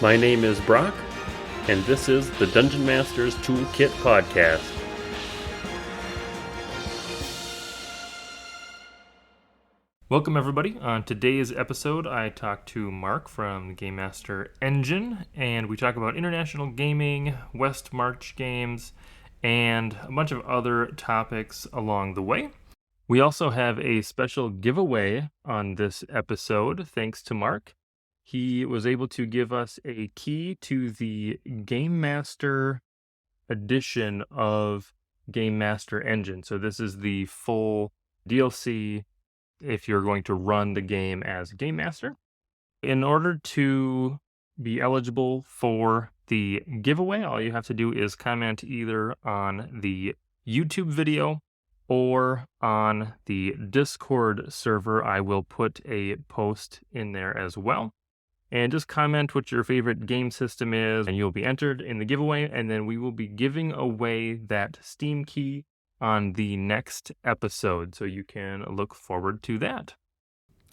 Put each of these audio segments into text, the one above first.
My name is Brock, and this is the Dungeon Master's Toolkit Podcast. Welcome, everybody. On today's episode, I talk to Marc from Game Master Engine, and we talk about international gaming, West March games, and a bunch of other topics along the way. We also have a special giveaway on this episode, thanks to Marc. He was able to give us a key to the Game Master edition of Game Master Engine. So this is the full DLC if you're going to run the game as Game Master. In order to be eligible for the giveaway, all you have to do is comment either on the YouTube video or on the Discord server. I will put a post in there as well. And just comment what your favorite game system is, and you'll be entered in the giveaway, and then we will be giving away that Steam key on the next episode, so you can look forward to that.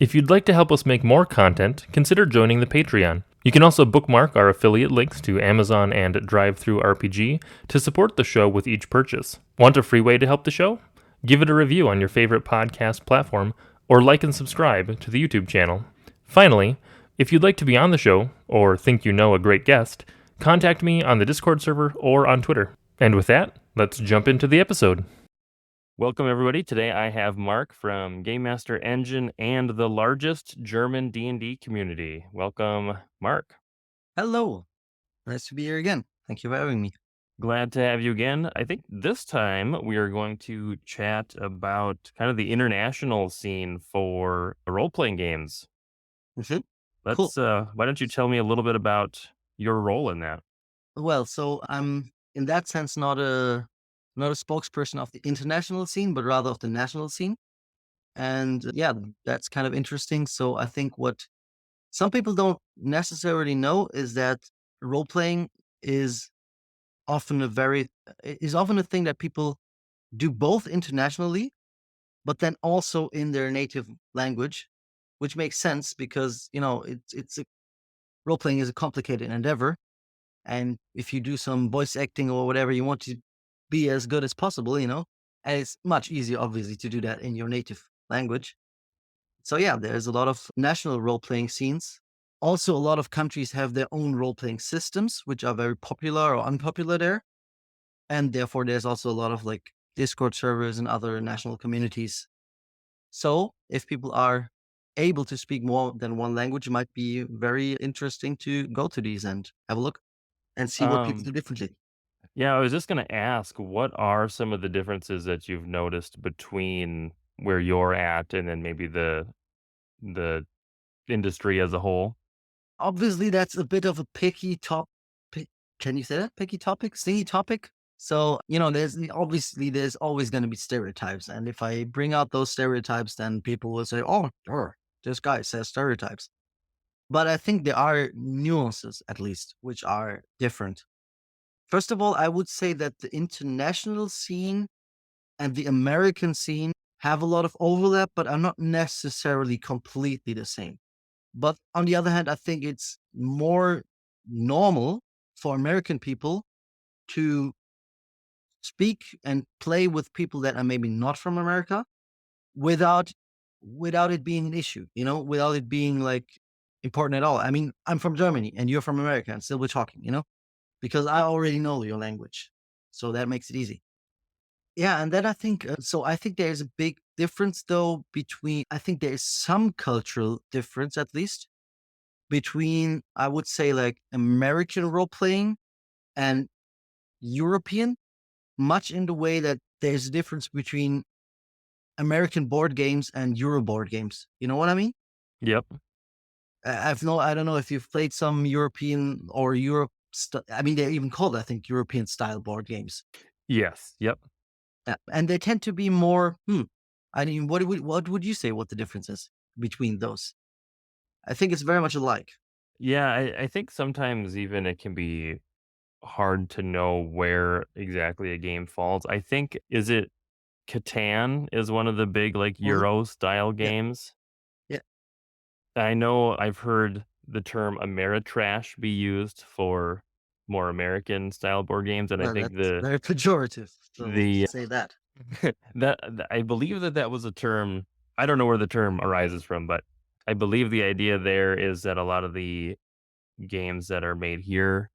If you'd like to help us make more content, consider joining the Patreon. You can also bookmark our affiliate links to Amazon and TTRPG to support the show with each purchase. Want a free way to help the show? Give it a review on your favorite podcast platform, or like and subscribe to the YouTube channel. Finally, if you'd like to be on the show, or think you know a great guest, contact me on the Discord server or on Twitter. And with that, let's jump into the episode. Welcome, everybody. Today I have Marc from Game Master Engine and the largest German D&D community. Welcome, Marc. Hello. Nice to be here again. Thank you for having me. Glad to have you again. I think this time we are going to chat about kind of the international scene for role-playing games. Mm-hmm. Let's. Cool. Why don't you tell me a little bit about your role in that? Well, so I'm in that sense not a spokesperson of the international scene, but rather of the national scene. And yeah, that's kind of interesting. So I think what some people don't necessarily know is that role playing is often a thing that people do both internationally, but then also in their native language, which makes sense because role playing is a complicated endeavor. And if you do some voice acting or whatever, you want to be as good as possible, and it's much easier, obviously, to do that in your native language. So yeah, there's a lot of national role playing scenes. Also, a lot of countries have their own role playing systems, which are very popular or unpopular there. And therefore, there's also a lot of like Discord servers and other national communities. So if people are able to speak more than one language, it might be very interesting to go to these and have a look and see what people do differently. Yeah, I was just going to ask, what are some of the differences that you've noticed between where you're at and then maybe the industry as a whole? Obviously, that's a bit of a picky top. Can you say that? Picky topic, stingy topic. So there's always going to be stereotypes, and if I bring out those stereotypes, then people will say, "Oh, sure, this guy says stereotypes." But I think there are nuances, at least, which are different. First of all, I would say that the international scene and the American scene have a lot of overlap, but are not necessarily completely the same. But on the other hand, I think it's more normal for American people to speak and play with people that are maybe not from America without it being an issue, without it being like important at all. I mean, I'm from Germany and you're from America and still we're talking, because I already know your language. So that makes it easy. Yeah, and then I think there's a big difference though I think there is some cultural difference at least between, I would say, like American role playing and European, much in the way that there's a difference between American board games and Euro board games. You know what I mean? Yep. I don't know if you've played some European or I mean, they're even called, I think, European style board games. Yes. Yep. And they tend to be more, I mean, what would you say what the difference is between those? I think it's very much alike. Yeah, I think sometimes even it can be hard to know where exactly a game falls. I think, is it Catan is one of the big like Mhm. Euro style Yeah. games? Yeah. I know I've heard the term Ameritrash be used for more American style board games, and I Well, think that's very pejorative. So we'll the say that. I believe that was a term. I don't know where the term arises from, but I believe the idea there is that a lot of the games that are made here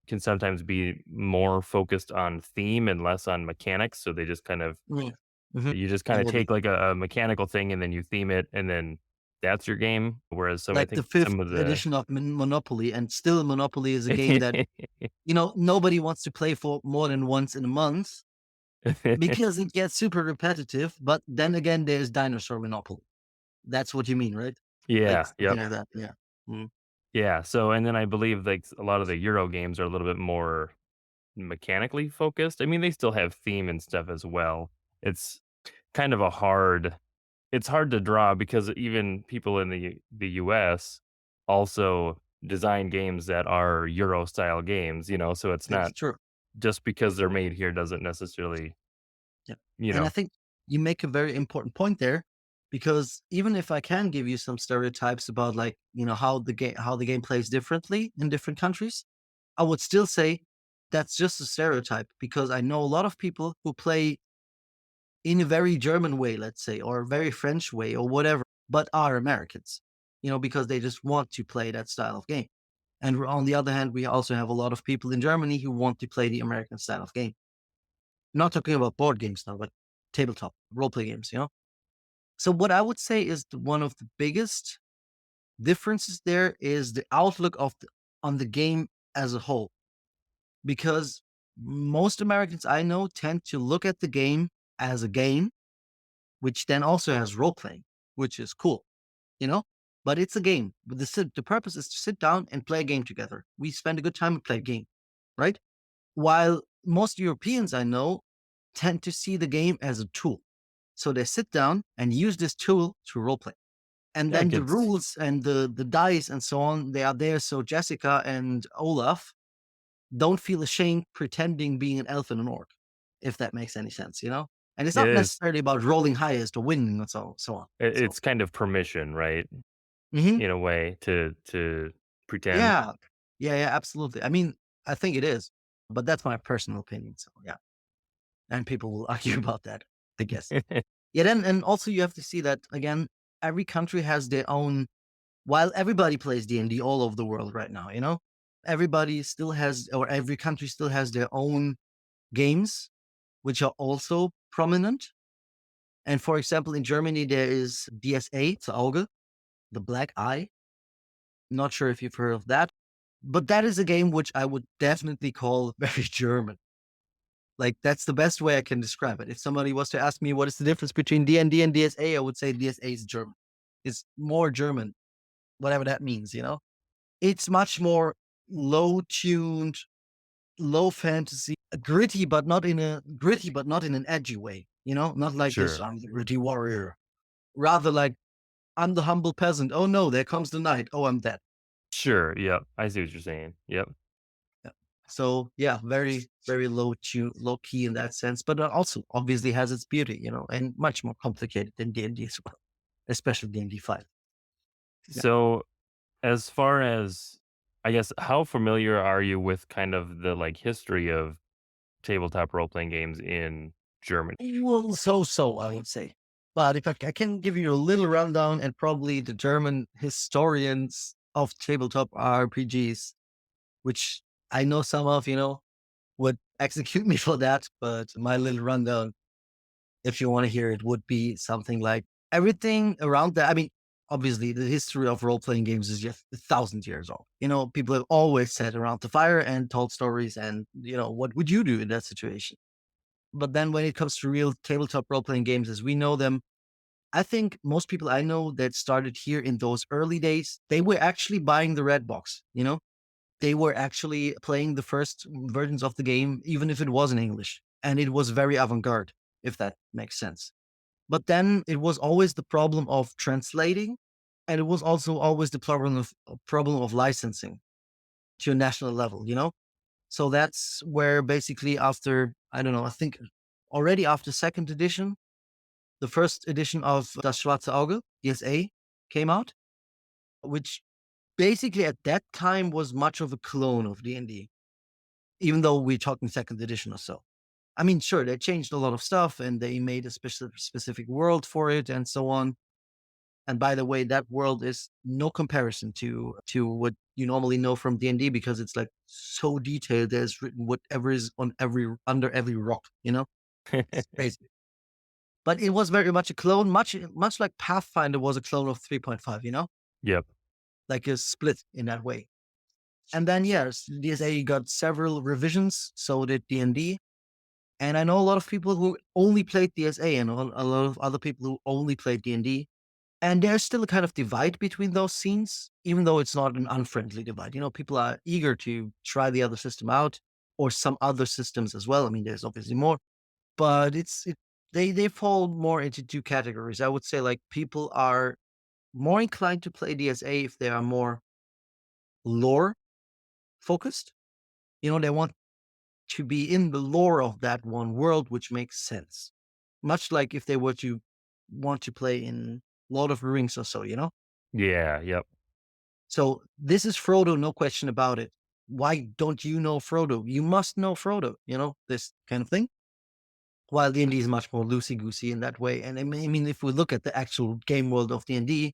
can sometimes be more focused on theme and less on mechanics. So they just kind of Mm. Mhm. you just kind of Probably. take like a mechanical thing and then you theme it and then that's your game. Whereas I Like the think fifth some of the edition of Monopoly, and still Monopoly is a game that, nobody wants to play for more than once in a month because it gets super repetitive. But then again, there's Dinosaur Monopoly. That's what you mean, right? Like yeah, something yep. like that. Yeah. Mm. Yeah. So and then I believe like a lot of the Euro games are a little bit more mechanically focused. I mean, they still have theme and stuff as well. It's kind of a hard it's hard to draw because even people in the US also design games that are Euro style games, so it's It's not true. just because they're made here doesn't necessarily, Yeah. you And I know think you make a very important point there, because even if I can give you some stereotypes about, like, how the game plays differently in different countries, I would still say that's just a stereotype, because I know a lot of people who play in a very German way, let's say, or a very French way or whatever, but are Americans, because they just want to play that style of game. And on the other hand, we also have a lot of people in Germany who want to play the American style of game. Not talking about board games now, but tabletop role play games. So what I would say is one of the biggest differences there is the outlook on the game as a whole, because most Americans I know tend to look at the game as a game, which then also has role playing, which is cool, you know. But it's a game. But the purpose is to sit down and play a game together. We spend a good time and play a game, right? While most Europeans I know tend to see the game as a tool. So they sit down and use this tool to roleplay. And yeah, it then the gets rules and the dice and so on, they are there so Jessica and Olaf don't feel ashamed pretending being an elf and an orc, if that makes any sense. And it's it not is necessarily about rolling highest or winning and so on. So it's kind of permission, right? mhm. In a way to pretend. Yeah. Yeah, yeah, absolutely. I mean, I think it is, but that's my personal opinion. So yeah. And people will argue about that, I guess. Yeah, then and also you have to see that again, every country has their own. While everybody plays D&D all over the world right now, everybody still has, or every country still has their own games, which are also prominent. And for example, in Germany, there is DSA, the Auge, the Black Eye. Not sure if you've heard of that, but that is a game which I would definitely call very German. Like that's the best way I can describe it. If somebody was to ask me what is the difference between D&D and DSA, I would say DSA is German. It's more German, whatever that means. It's much more low tuned, low fantasy, gritty, but not in an edgy way. Not like this. Sure. I'm the gritty warrior. Rather like I'm the humble peasant. Oh no, there comes the night. Oh, I'm dead. Sure, yep. I see what you're saying. Yep. Yeah. So yeah, very very low tune, low key in that sense, but it also obviously has its beauty, and much more complicated than D&D as well, especially D&D 5. Yeah. So, as far as I guess, how familiar are you with kind of the, like, history of tabletop role-playing games in Germany? Well, so I would say. But if I can give you a little rundown, and probably the German historians of tabletop RPGs, which I know some of, would execute me for that. But my little rundown, if you want to hear it, would be something like everything around that. I mean, obviously, the history of role playing games is just 1,000 years old. People have always sat around the fire and told stories, and, what would you do in that situation? But then when it comes to real tabletop role playing games as we know them, I think most people I know that started here in those early days, they were actually buying the red box. They were actually playing the first versions of the game, even if it was in English. And it was very avant garde, if that makes sense. But then it was always the problem of translating. And it was also always the problem of licensing to a national level. So that's where basically after, I don't know, I think already after second edition, the first edition of Das Schwarze Auge, DSA, came out, which basically at that time was much of a clone of D&D, even though we're talking second edition or so. I mean, sure, they changed a lot of stuff and they made a specific world for it and so on. And by the way, that world is no comparison to what you normally know from D&D because it's like so detailed. There's written whatever is on every under every rock, It's crazy. But it was very much a clone, much like Pathfinder was a clone of 3.5, Yep. like a split in that way. And then yes, DSA got several revisions, so did D&D. And I know a lot of people who only played DSA and a lot of other people who only played D&D. And there's still a kind of divide between those scenes, even though it's not an unfriendly divide. People are eager to try the other system out or some other systems as well. I mean, there's obviously more, but they fall more into two categories. I would say like people are more inclined to play DSA if they are more lore focused. They want to be in the lore of that one world, which makes sense. Much like if they were to want to play in Lord of the Rings or so. Yeah. Yep. So this is Frodo, no question about it. Why don't you know Frodo? You must know Frodo, this kind of thing. While D&D is much more loosey-goosey in that way. And I mean, if we look at the actual game world of D&D,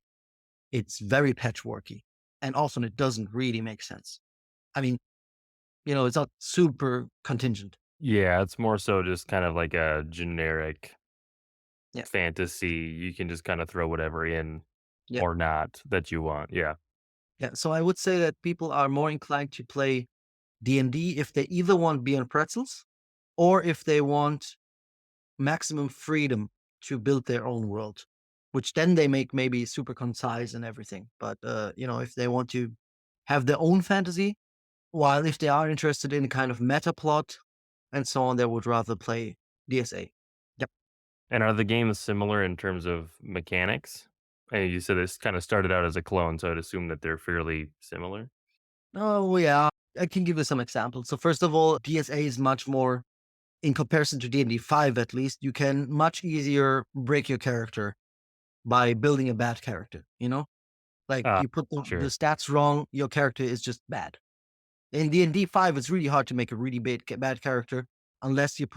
it's very patchworky. And often it doesn't really make sense. I mean, it's not super contingent. Yeah. It's more so just kind of like a generic Yeah. fantasy. You can just kind of throw whatever in Yeah. or not that you want. Yeah. Yeah. So I would say that people are more inclined to play D&D if they either want beer and pretzels or if they want maximum freedom to build their own world, which then they make maybe super concise and everything. But if they want to have their own fantasy, while if they are interested in a kind of meta plot and so on, they would rather play DSA. Yep. And are the games similar in terms of mechanics? And you said this kind of started out as a clone, so I'd assume that they're fairly similar. Oh yeah. I can give you some examples. So first of all, DSA is much more in comparison to D&D 5 at least, you can much easier break your character by building a bad character. Like Ah, you put the sure. stats wrong, your character is just bad. In D&D 5, it's really hard to make a really bad character unless you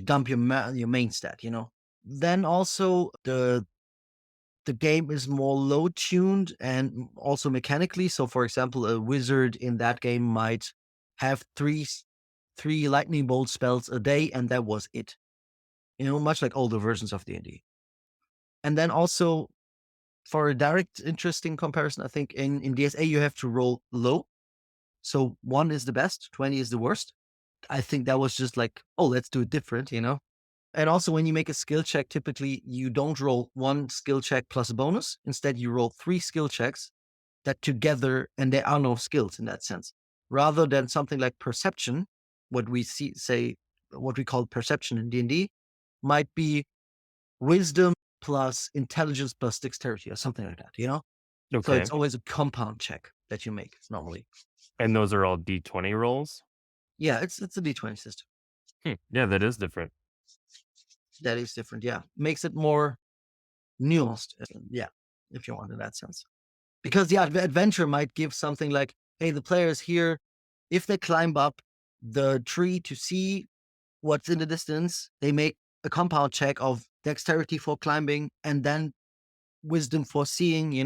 dump your main stat. Then also the game is more low tuned and also mechanically. So for example, a wizard in that game might have three lightning bolt spells a day and that was it. Much like older versions of D&D. And then also for a direct interesting comparison, I think in DSA you have to roll low. So 1 is the best, 20 is the worst. I think that was just like, oh, let's do it different. And also when you make a skill check, typically you don't roll 1 skill check plus a bonus. Instead, you roll 3 skill checks that together, and there are no skills in that sense. Rather than something like perception, what we call perception in D&D might be wisdom plus intelligence plus dexterity or something like that. So Okay. it's always a compound check that you make normally. And those are all D20 rolls? Yeah, it's a D20 system. Yeah, that is different. That is different. Yeah. Makes it more nuanced. Yeah, if you want in that sense. Because the adventure might give something like, hey, the players here, if they climb up the tree to see what's in the distance, they make a compound check of dexterity for climbing and then wisdom for seeing,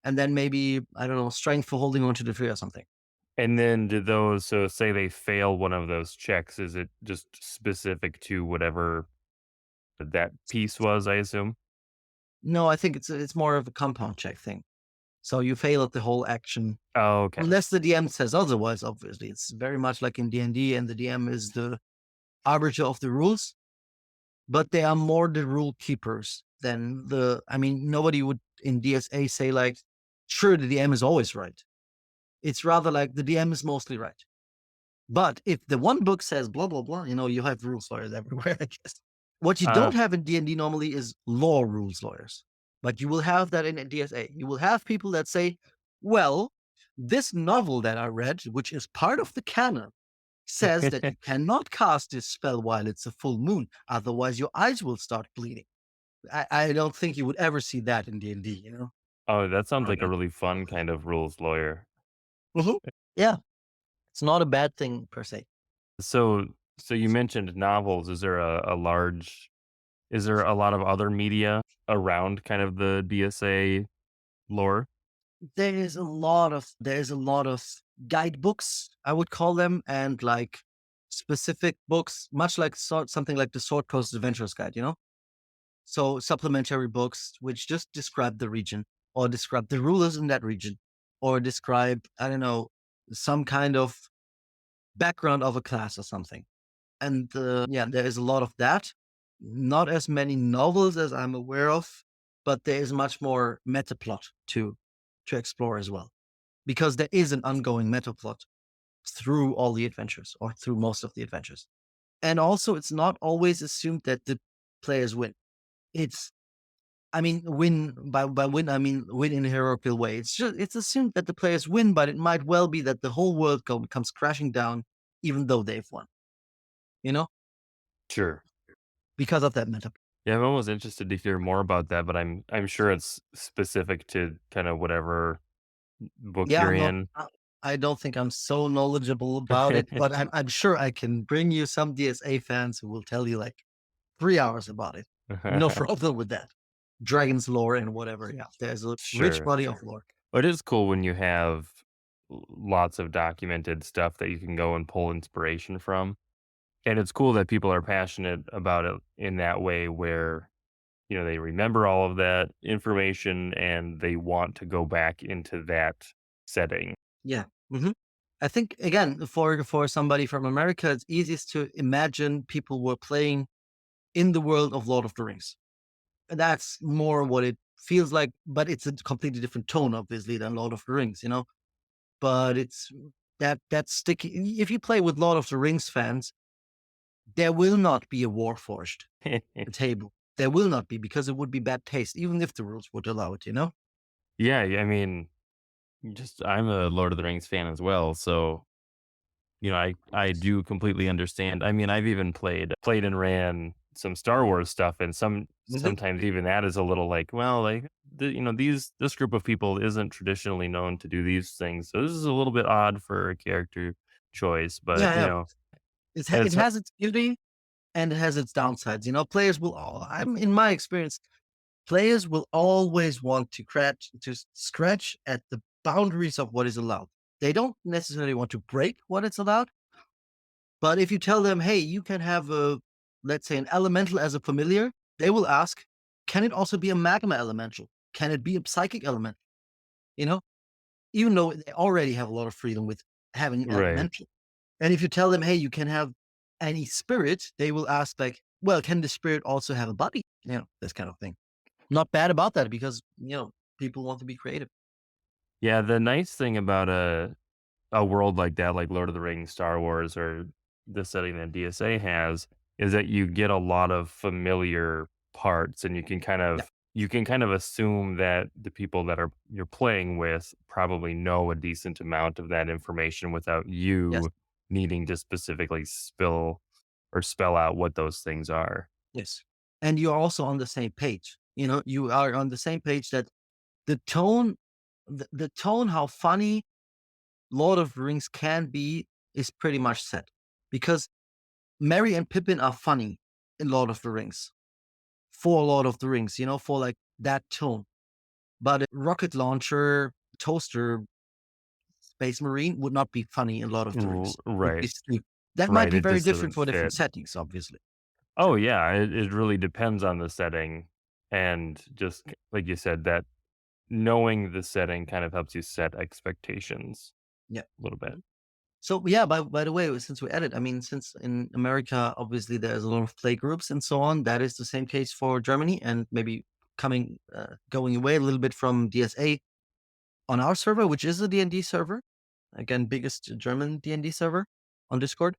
and then maybe, I don't know, strength for holding onto the tree or something. And then do those, so say they fail one of those checks, is it just specific to whatever that piece was, I assume? No, I think it's more of a compound check thing. So you fail at the whole action, Oh, okay. unless the DM says otherwise. Obviously, it's very much like in D&D, and the DM is the arbiter of the rules. But they are more the rule keepers than the. I mean, nobody would in DSA say like, sure, the DM is always right. It's rather like the DM is mostly right. But if the one book says blah blah blah, you have rules lawyers everywhere. I guess what you Uh, don't have in D&D normally is law rules lawyers, but you will have that in DSA. You will have people that say, "Well, this novel that I read, which is part of the canon, says that you cannot cast this spell while it's a full moon, otherwise your eyes will start bleeding." I don't think you would ever see that in D&D. Oh, that sounds Oh, like a yeah. really fun kind of rules lawyer. Mhm. Yeah, it's not a bad thing per se. So so you mentioned novels. Is there a large is there a lot of other media around kind of the DSA lore? There's a lot of guidebooks, I would call them, and like specific books, much like something like the Sword Coast Adventures Guide, you know? So supplementary books which just describe the region or describe the rulers in that region or describe, I don't know, some kind of background of a class or something. And yeah, there is a lot of that. Not as many novels as I'm aware of, but there is much more meta plot to explore as well, because there is an ongoing meta plot through all the adventures or through most of the adventures. And also, it's not always assumed that the players win. It's, I mean, win by win, I mean win in a hierarchical way. It's assumed that the players win, but it might well be that the whole world comes crashing down, even though they've won. You know, Sure. because of that meta. Yeah, I'm almost interested to hear more about that, but I'm sure it's specific to kind of whatever book Yeah, you're I'm not. in. I don't think I'm so knowledgeable about it, but I'm sure I can bring you some DSA fans who will tell you like 3 hours about it. No problem with that. Dragon's lore and whatever. Yeah, there's a rich Sure. body of lore. But it is cool when you have lots of documented stuff that you can go and pull inspiration from. And it's cool that people are passionate about it in that way where, you know, they remember all of that information and they want to go back into that setting. Yeah. hmm I think again for somebody from America, it's easiest to imagine people were playing in the world of Lord of the Rings. And that's more what it feels like, but it's a completely different tone, obviously, than Lord of the Rings. But it's that sticky. If you play with Lord of the Rings fans, there will not be a war forged a table. There will not be, because it would be bad taste, even if the rules would allow it. Yeah, I mean, I'm a Lord of the Rings fan as well, so you know, I do completely understand. I mean, I've even played and ran some Star Wars stuff, and Mhm. sometimes even that is a little like, well, like you know, this group of people isn't traditionally known to do these things, so this is a little bit odd for a character choice. But Yeah, you yeah. know, It it's has its beauty and it has its downsides. Players will. I'm in my experience, players will always want to scratch at the boundaries of what is allowed. They don't necessarily want to break what it's allowed. But if you tell them, hey, you can have let's say, an elemental as a familiar, they will ask, can it also be a magma elemental? Can it be a psychic element? You know, even though they already have a lot of freedom with having right. elemental. And if you tell them, hey, you can have any spirit, they will ask, like, well, can the spirit also have a body? This kind of thing. Not bad about that, because, people want to be creative. Yeah, the nice thing about a world like that, like Lord of the Rings, Star Wars, or the setting that DSA has, is that you get a lot of familiar parts, and Yeah. you can kind of assume that the people that are you're playing with probably know a decent amount of that information without Yes. you needing to specifically spill or spell out what those things are. Yes. And you're also on the same page. You are on the same page that the tone, the tone, how funny Lord of the Rings can be is pretty much set, because Merry and Pippin are funny in Lord of the Rings for Lord of the Rings, for like that tone. But a rocket launcher, toaster, Space Marine would not be funny in Lord of the Rings. Would be Right, stupid. That might right. be It very just different doesn't for different fit. settings, obviously. Oh yeah, it really depends on the setting, and just like you said, that knowing the setting kind of helps you set expectations Yeah. a little bit. Mhm. So yeah, by the way, since we're at it, I mean, since in America, obviously there's a lot of play groups and so on. That is the same case for Germany, and maybe going away a little bit from DSA on our server, which is a D&D server. Again, biggest German D&D server on Discord.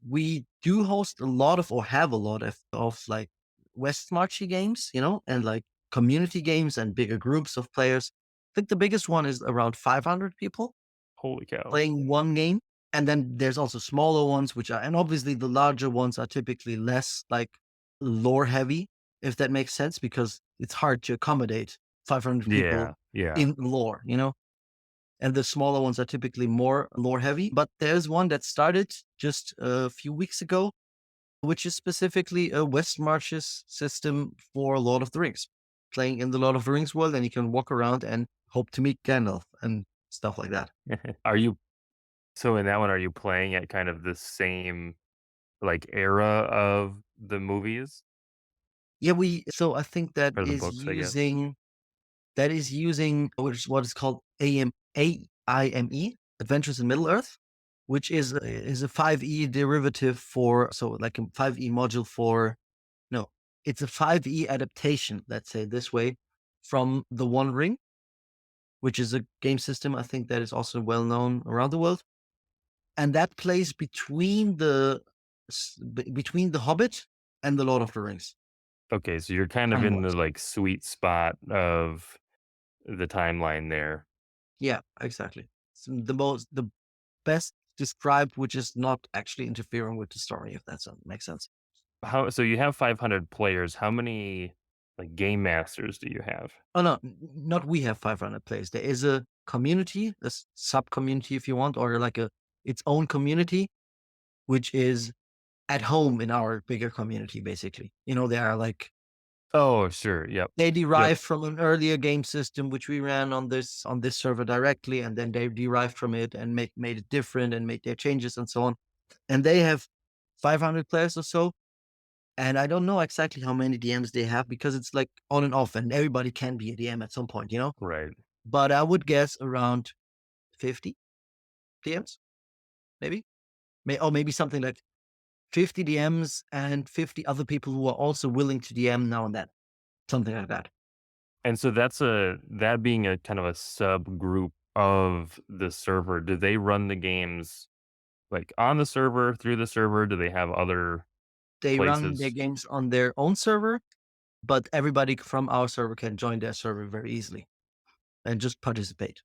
We do host a lot of, or have a lot of like West Marchy games, and like community games and bigger groups of players. I think the biggest one is around 500 people Holy cow. playing one game. And then there's also smaller ones, and obviously the larger ones are typically less like lore heavy, if that makes sense, because it's hard to accommodate. 500 people Yeah, yeah. in lore, and the smaller ones are typically more lore heavy. But there's one that started just a few weeks ago, which is specifically a West Marches system for Lord of the Rings, playing in the Lord of the Rings world, and you can walk around and hope to meet Gandalf and stuff like that. Are you so in that one, are you playing at kind of the same, like, era of the movies Yeah, so I think or the books, I guess? that is using which is what is called AIME, Adventures in Middle Earth, which is a 5e derivative for, so like a 5e module for, no, it's a 5e adaptation, let's say this way, from the One Ring, which is a game system I think that is also well known around the world. And that plays between the Hobbit and the Lord of the Rings Okay, so you're kind of time in the, wise. like, sweet spot of the timeline there. Yeah, exactly. So the best described, which is not actually interfering with the story, if that makes sense. How so you have 500 players, how many, like, game masters do you have? Oh no, not we have 500 players. There is a community, a sub community, if you want, or like its own community, which is at home in our bigger community. Basically, they are like Oh, sure, yep. they Yep, derive from an earlier game system which we ran on this server directly, and then they derived from it and made it different and made their changes and so on. And they have 500 players or so. And I don't know exactly how many DMs they have because it's like on and off, and everybody can be a DM at some point. right. But I would guess around 50 DMs, maybe, or maybe something like 50 DMs and 50 other people who are also willing to DM now and then, something like that. And so that being a kind of a subgroup of the server, do they run the games, like, on the server, through the server? Do they have other They run their places? games on their own server, but everybody from our server can join their server very easily and just participate.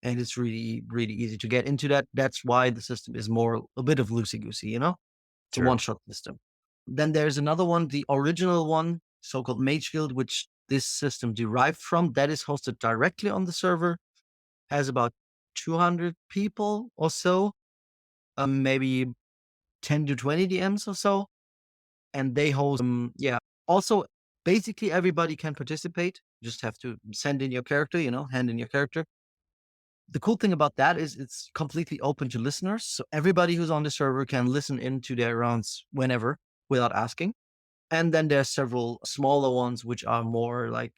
And it's really, really easy to get into that. That's why the system is more a bit of loosey goosey. It's a one Sure. shot system. Then there's another one, the original one, so called Mage Guild, which this system derived from, that is hosted directly on the server, has about 200 people or so, maybe 10 to 20 DMs or so. And they host, yeah. Also, basically everybody can participate. You just have to send in your character, hand in your character. The cool thing about that is it's completely open to listeners. So everybody who's on the server can listen into their rounds whenever without asking. And then there's several smaller ones which are more like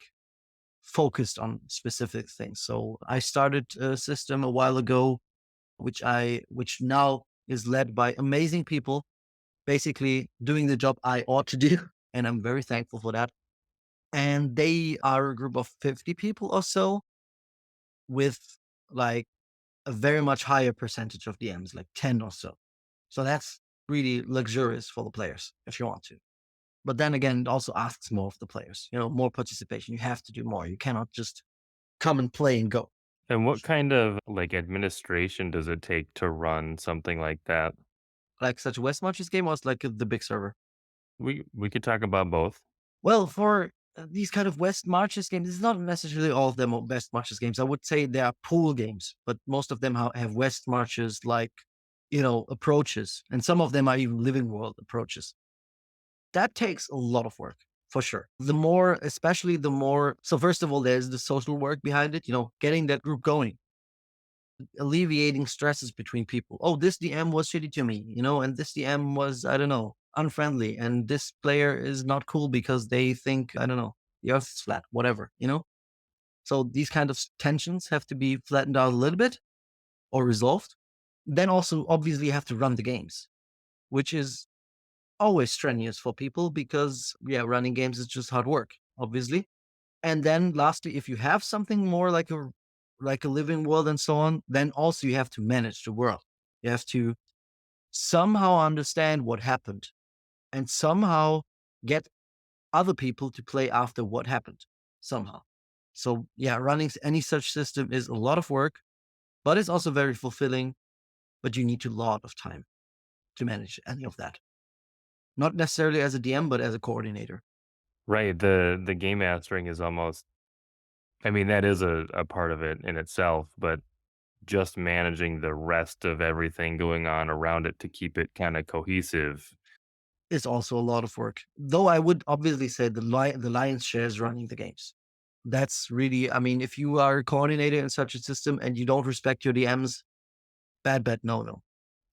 focused on specific things. So I started a system a while ago, which now is led by amazing people, basically doing the job I ought to do. And I'm very thankful for that. And they are a group of 50 people or so with like a very much higher percentage of DMs, like 10 or so. So that's really luxurious for the players if you want to. But then again, it also asks more of the players, more participation. You have to do more. You cannot just come and play and go. And what kind of, like, administration does it take to run something like that? Like such a West Marches game was like the big server. We could talk about both. Well, for these kind of West Marches games, it's not necessarily all of them are West Marches games. I would say they are pool games, but most of them have West Marches like, approaches. And some of them are even living world approaches. That takes a lot of work for sure. So first of all, there's the social work behind it, getting that group going, alleviating stresses between people. Oh, this DM was shitty to me, and this DM was, I don't know, unfriendly. And this player is not cool because they think, I don't know, the earth is flat, whatever. So these kind of tensions have to be flattened out a little bit or resolved. Then also, obviously, you have to run the games, which is always strenuous for people because, yeah, running games is just hard work, obviously. And then lastly, if you have something more like a living world and so on, then also you have to manage the world. You have to somehow understand what happened and somehow get other people to play after what happened somehow. So yeah, running any such system is a lot of work, but it's also very fulfilling. But you need a lot of time to manage any of that. Not necessarily as a DM, but as a coordinator. Right, the game mastering is almost I mean, that is a part of it in itself, but just managing the rest of everything going on around it to keep it kinda cohesive. It's also a lot of work. Though I would obviously say the lion's share is running the games. That's really, I mean, if you are a coordinator in such a system and you don't respect your DMs, bad, no, no.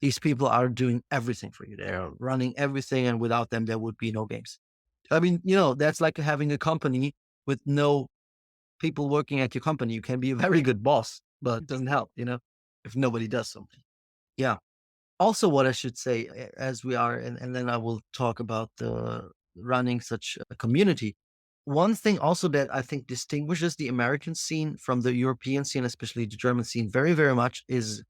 These people are doing everything for you. They're running everything, and without them, there would be no games. I mean, that's like having a company with no people working at your company. You can be a very good boss, but it doesn't help, if nobody does something. Yeah. Also, what I should say, as we are, and then I will talk about the running such a community. One thing also that I think distinguishes the American scene from the European scene, especially the German scene, very, very much is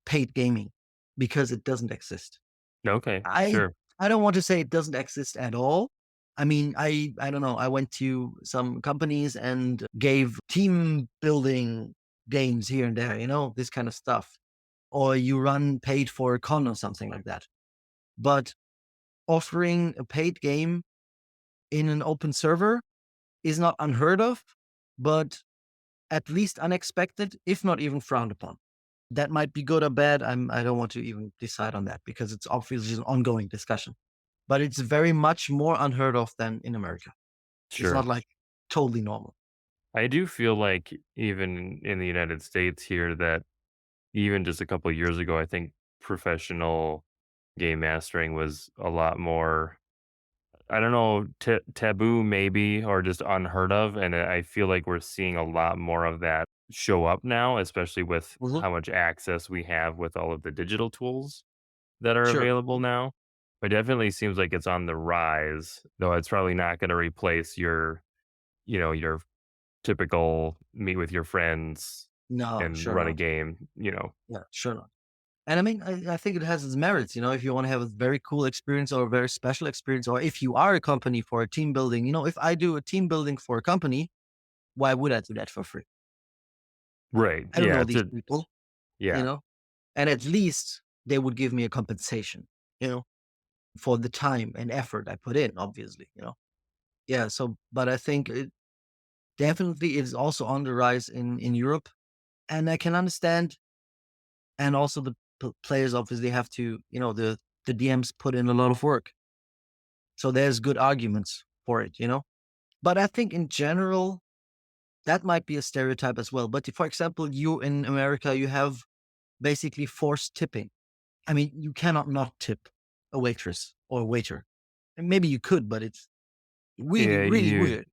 paid gaming because it doesn't exist. Okay, I sure. I don't want to say it doesn't exist at all. I mean, I don't know. I went to some companies and gave team building games here and there, this kind of stuff. Or you run paid for a con or something like that. But offering a paid game in an open server is not unheard of, but at least unexpected, if not even frowned upon. That might be good or bad. I don't want to even decide on that because it's obviously an ongoing discussion. But it's very much more unheard of than in America. It's not Sure. like totally normal. I do feel like even in the United States here that even just a couple of years ago, I think professional game mastering was a lot more, I don't know, taboo maybe, or just unheard of, and I feel like we're seeing a lot more of that show up now, especially with Mhm. how much access we have with all of the digital tools that are Sure. available now. It definitely seems like it's on the rise, though it's probably not gonna replace your typical meet with your friends No, and sure run a not. game. Yeah, sure not. And I mean, I think it has its merits. If you want to have a very cool experience or a very special experience, or if you are a company for a team building, if I do a team building for a company, why would I do that for free? Right, I don't yeah, know it's these a people, you yeah, know, and at least they would give me a compensation, you know, for the time and effort I put in, obviously. Yeah. So, but I think it definitely is also on the rise in Europe, and I can understand. And also the players obviously have to, the DMs put in a lot of work. So there's good arguments for it. But I think in general, that might be a stereotype as well. But for example, you in America, you have basically forced tipping. I mean, you cannot not tip a waitress or a waiter. And maybe you could, but it's really, yeah, really you weird.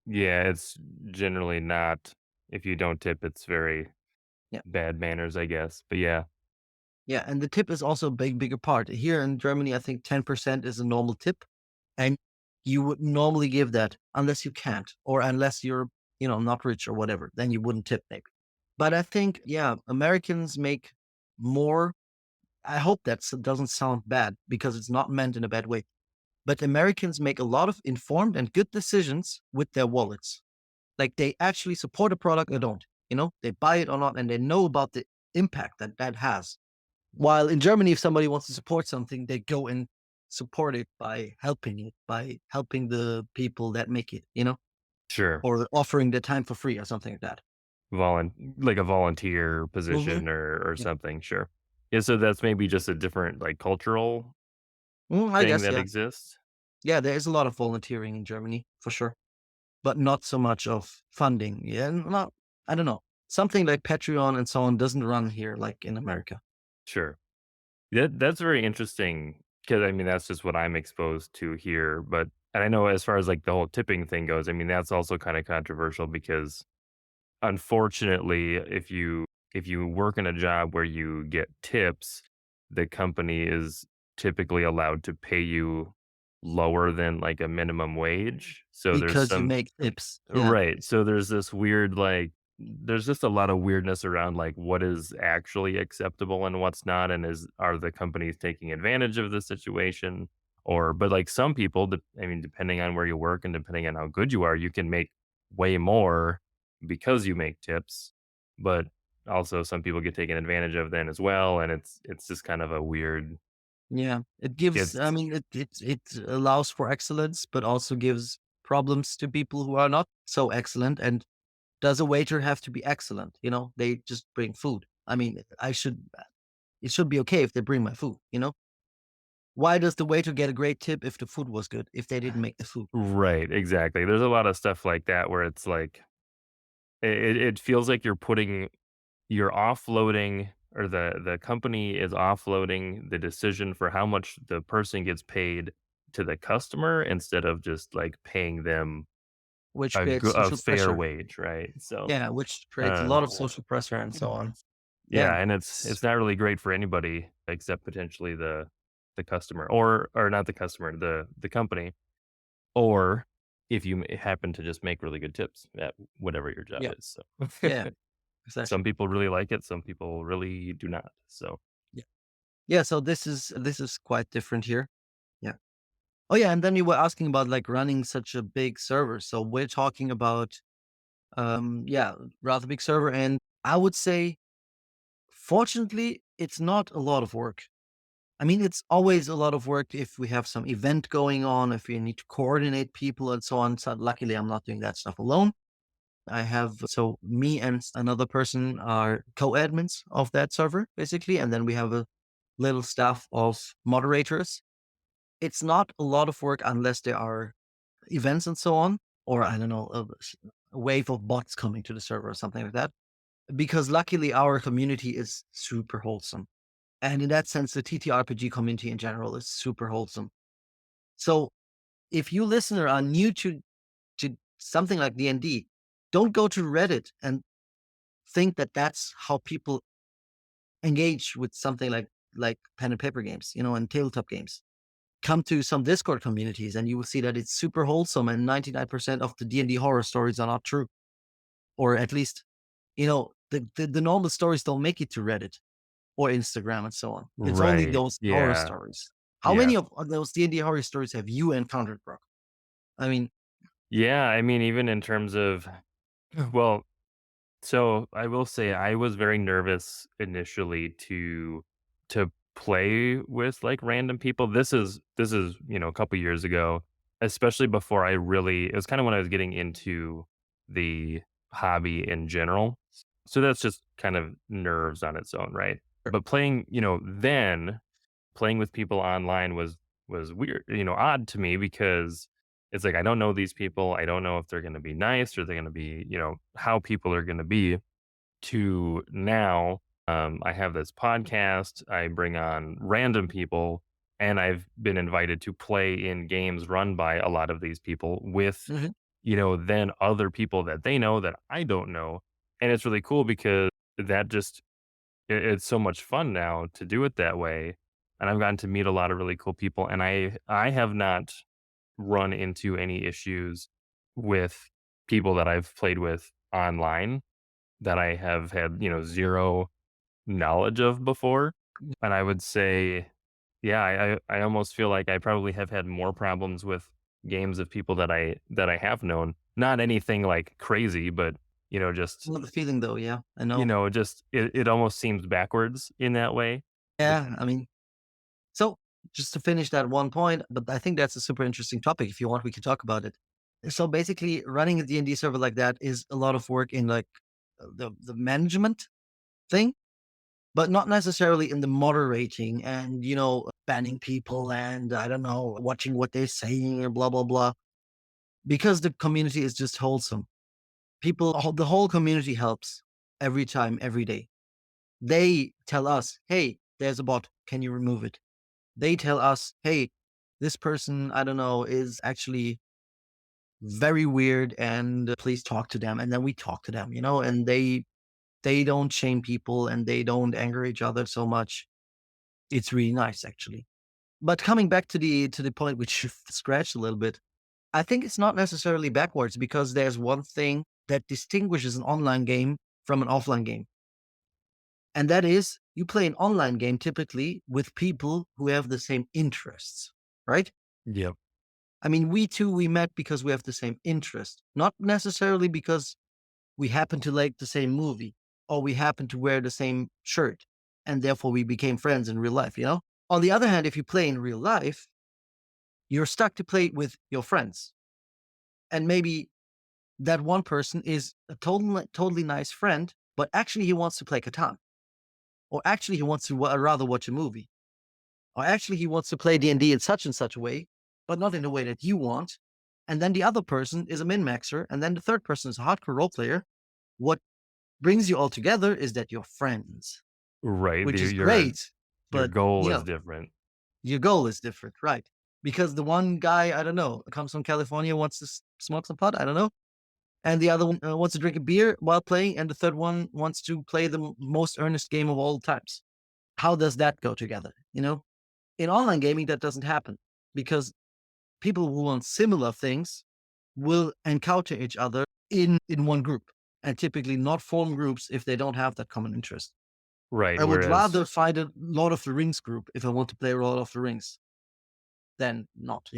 yeah, it's generally not, if you don't tip, it's very Yeah. bad manners, I guess, but yeah, Yeah. And the tip is also a bigger part. Here in Germany, I think 10% is a normal tip. And you would normally give that unless you can't, or unless you're, not rich or whatever, then you wouldn't tip maybe. But I think, yeah, Americans make more. I hope that doesn't sound bad because it's not meant in a bad way. But Americans make a lot of informed and good decisions with their wallets. Like they actually support a product or don't. They buy it or not, and they know about the impact that that has. While in Germany, if somebody wants to support something, they go and support it by helping the people that make it, sure. or offering their time for free or something like that. Like a volunteer Hmm. position or Yeah. something, sure. Yeah, so that's maybe just a different, like, cultural I thing guess, that yeah. exists? Yeah, there is a lot of volunteering in Germany for sure, but not so much of funding. Yeah, not, I don't know. Something like Patreon and so on doesn't run here like in America. Sure. That's very interesting because I mean, that's just what I'm exposed to here, but and I know as far as, like, the whole tipping thing goes, I mean, that's also kinda controversial because, unfortunately, if you work in a job where you get tips, the company is typically allowed to pay you lower than, like, a minimum wage, so there's Because you some make tips. Yeah. right, so there's this weird, like there's just a lot of weirdness around, like, what is actually acceptable and what's not, and are the companies taking advantage of the situation? But, like, some people, I mean, depending on where you work and depending on how good you are, you can make way more because you make tips, but also some people get taken advantage of then as well, and it's just kind of a weird Yeah. It gives, I it's mean, it allows for excellence, but also gives problems to people who are not so excellent. And Does a waiter have to be excellent? They just bring food. I mean, it should be okay if they bring my food? Why does the waiter get a great tip if the food was good, if they didn't make the food? Right, exactly. There's a lot of stuff like that where it's like it feels like you're offloading, or the company is offloading the decision for how much the person gets paid to the customer instead of just, like, paying them Which creates a social fair pressure. wage, right? So, Yeah, which creates a uh, lot of social pressure and so on. yeah, Yeah. and it's not really great for anybody except potentially the customer, or not the customer, the company, or if you happen to just make really good tips at whatever your job Yeah. is, so Yeah, some exactly. people really like it, some people really do not, so Yeah. Yeah, so this is quite different here. Yeah. Oh, yeah, and then you were asking about, like, running such a big server. So we're talking about, yeah, rather big server, and I would say, fortunately, it's not a lot of work. I mean, it's always a lot of work if we have some event going on, if we need to coordinate people and so on. So luckily, I'm not doing that stuff alone. So me and another person are co-admins of that server, basically. And then we have a little staff of moderators. It's not a lot of work unless there are events and so on, or I don't know, a wave of bots coming to the server or something like that. Because luckily, our community is super wholesome. And in that sense, the TTRPG community in general is super wholesome. So if you listener are new to something like D&D, don't go to Reddit and think that that's how people engage with something like pen and paper games, and tabletop games. Come to some Discord communities and you will see that it's super wholesome and 99% of the D&D horror stories are not true. Or at least, the normal stories don't make it to Reddit or Instagram and so on. It's only right, those horror yeah, stories. How yeah. many of those D&D horror stories have you encountered, bro? I mean, Yeah, I mean, even in terms of well, so I will say I was very nervous initially to play with, like, random people. This is, a couple years ago, especially before I really it was kinda when I was getting into the hobby in general. So that's just kind of nerves on its own, right? But playing with people online was weird, odd to me because it's like I don't know these people. I don't know if they're going to be nice or they're going to be, how people are going to be. To now, I have this podcast. I bring on random people, and I've been invited to play in games run by a lot of these people with, mhm. then other people that they know that I don't know, and it's really cool because that just it's so much fun now to do it that way, and I've gotten to meet a lot of really cool people, and I have not run into any issues with people that I've played with online that I have had, 0 knowledge of before, and I would say, yeah, I almost feel like I probably have had more problems with games of people that I have known. Not anything, like, crazy, but, I know the feeling though, yeah, I know. just it almost seems backwards in that way. But Yeah, I mean, so just to finish that one point, but I think that's a super interesting topic. If you want, we can talk about it. So basically, running a D&D server like that is a lot of work in, like, the management thing, but not necessarily in the moderating and, banning people and I don't know, watching what they're saying and blah blah blah. Because the community is just wholesome. The whole community helps every time, every day. They tell us, "Hey, there's a bot. Can you remove it?" They tell us, "Hey, this person, I don't know, is actually very weird and please talk to them." And then we talk to them, and they don't shame people and they don't anger each other so much. It's really nice actually. But coming back to the point which you scratched a little bit, I think it's not necessarily backwards because there's one thing that distinguishes an online game from an offline game. And that is you play an online game typically with people who have the same interests, right? yep. I mean, we met because we have the same interest, not necessarily because we happen to like the same movie or we happen to wear the same shirt and therefore we became friends in real life? On the other hand, if you play in real life, you're stuck to play with your friends. And maybe that one person is a totally nice friend, but actually he wants to play Catan, or actually he wants to rather watch a movie, or actually he wants to play D&D in such and such a way, but not in the way that you want. And then the other person is a min maxer, and then the third person is a hardcore role player. What brings you all together is that you're friends, Right. which is Your great. your But goal is different. your goal is different, right? Because the one guy, I don't know, comes from California, wants to smoke some pot, I don't know, and the other one wants to drink a beer while playing, and the third one wants to play the most earnest game of all times. How does that go together? In online gaming, that doesn't happen because people who want similar things will encounter each other in one group, and typically not form groups if they don't have that common interest. Right. I would Whereas rather find a Lord of the Rings group if I want to play Lord of the Rings than not.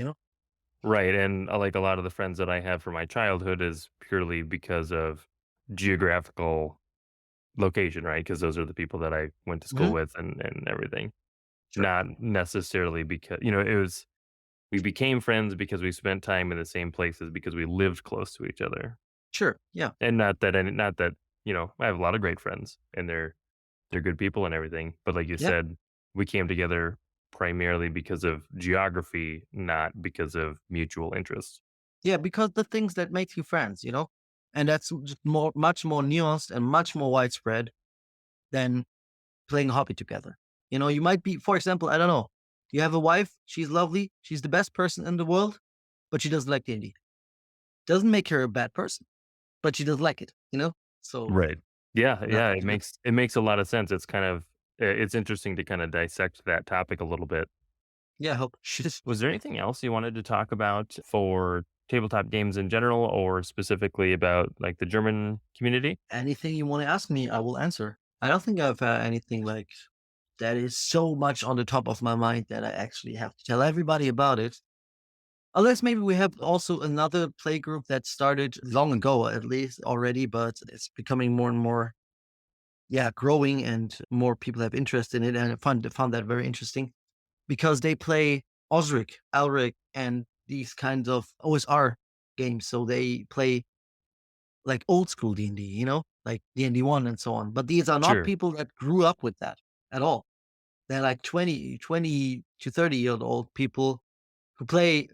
right, and, like, a lot of the friends that I have from my childhood is purely because of geographical location, right? Because those are the people that I went to school Hmm. with and everything. Sure. Not necessarily because it was we became friends because we spent time in the same places because we lived close to each other. Sure. Yeah. And not that, I have a lot of great friends and they're good people and everything, but like you Yeah. said, we came together primarily because of geography, not because of mutual interests. Yeah. Because the things that make you friends, and that's just much more nuanced and much more widespread than playing a hobby together. You might be, for example, I don't know, you have a wife, she's lovely, she's the best person in the world, but she doesn't like D&D. Doesn't make her a bad person, but she doesn't like it. So Right. Yeah, that, yeah, it makes a lot of sense. It's kind of it's interesting to kinda dissect that topic a little bit. yeah, I hope. Was there anything else you wanted to talk about for tabletop games in general or specifically about, like, the German community? Anything you want to ask me, I will answer. I don't think I've anything like that is so much on the top of my mind that I actually have to tell everybody about it. Unless maybe we have also another play group that started long ago, at least already, but it's becoming more and more, yeah, growing, and more people have interest in it. And I found that very interesting because they play Osric, Alric, and these kinds of OSR games. So they play like old school D&D, like D&D 1 and so on. But these are not Sure. people that grew up with that at all. They're like 20 to 30-year old people who play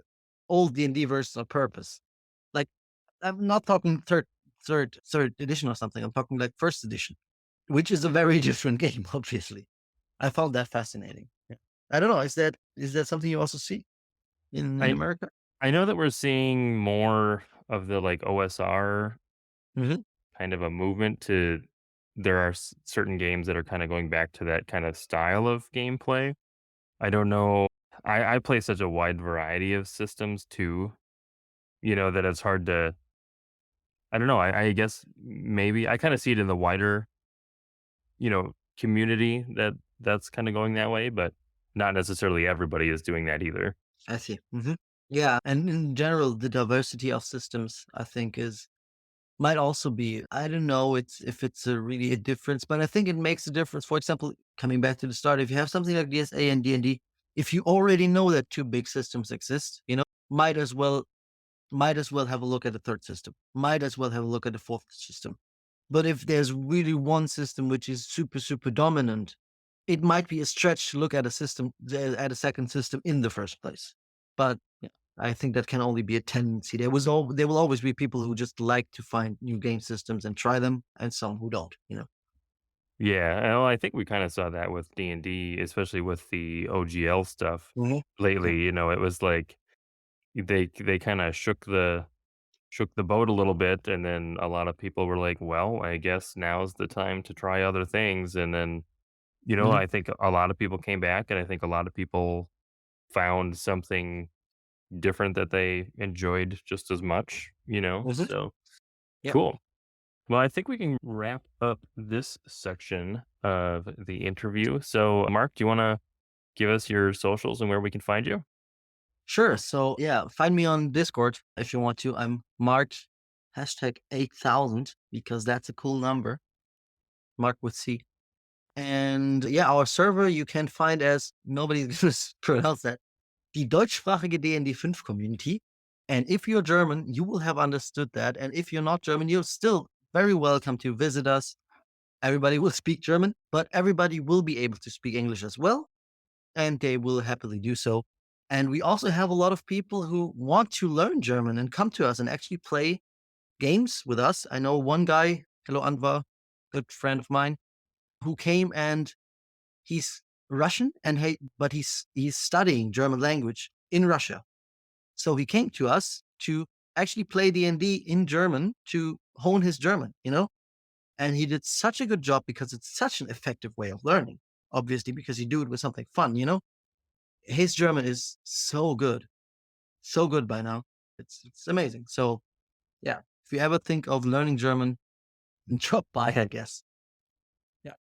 old D&D versions on purpose. Like, I'm not talking third edition or something. I'm talking like first edition, which is a very different game, obviously. I found that fascinating. Yeah. I don't know. Is that something you also see in I America? I know that we're seeing more of the, like, OSR Hmm. kind of a movement to there are certain games that are kinda going back to that kinda style of gameplay. I don't know. I play such a wide variety of systems too, that it's hard to I don't know, I guess maybe I kinda see it in the wider, community that's kinda going that way, but not necessarily everybody is doing that either. I see. Yeah, and in general, the diversity of systems, I think, is might also be. I don't know. It's if it's a really a difference, but I think it makes a difference. For example, coming back to the start, if you have something like DSA and D&D, if you already know that two big systems exist, might as well might as well have a look at the third system. Might as well have a look at the fourth system. But if there's really one system which is super, super dominant, it might be a stretch to look at at a second system in the first place. But yeah, I think that can only be a tendency. There will always be people who just like to find new game systems and try them, and some who don't. Yeah, well, I think we kinda saw that with D&D, especially with the OGL stuff Hmm. Yeah. lately, it was like they kinda shook the boat a little bit, and then a lot of people were like, "Well, I guess now's the time to try other things," and then, Hmm. I think a lot of people came back, and I think a lot of people found something different that they enjoyed just as much, Hmm. so Yeah. cool. Well, I think we can wrap up this section of the interview. So, Mark, do you wanna give us your socials and where we can find you? Sure. So yeah, find me on Discord if you want to. I'm Mark #8000 because that's a cool number. Mark with C. And yeah, our server you can find as nobody's gonna pronounce that. Die deutschsprachige D&D 5 Community. And if you're German, you will have understood that. And if you're not German, you're still very welcome to visit us. Everybody will speak German, but everybody will be able to speak English as well, and they will happily do so. And we also have a lot of people who want to learn German and come to us and actually play games with us. I know one guy, hello Anwar, good friend of mine, who came and he's Russian and but he's studying German language in Russia. So he came to us to actually play D&D in German to hone his German, you know? And he did such a good job because it's such an effective way of learning. Obviously, because you do it with something fun, you know? His German is so good by now. It's amazing. So yeah, if you ever think of learning German, drop by, I guess. Yeah,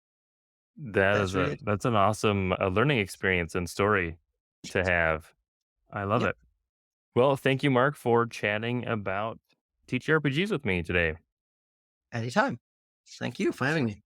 that's really it. That's an awesome learning experience and story to have. I love Yeah, it. Well, thank you, Mark, for chatting about TTRPGs with me today. anytime. Thank you for having me.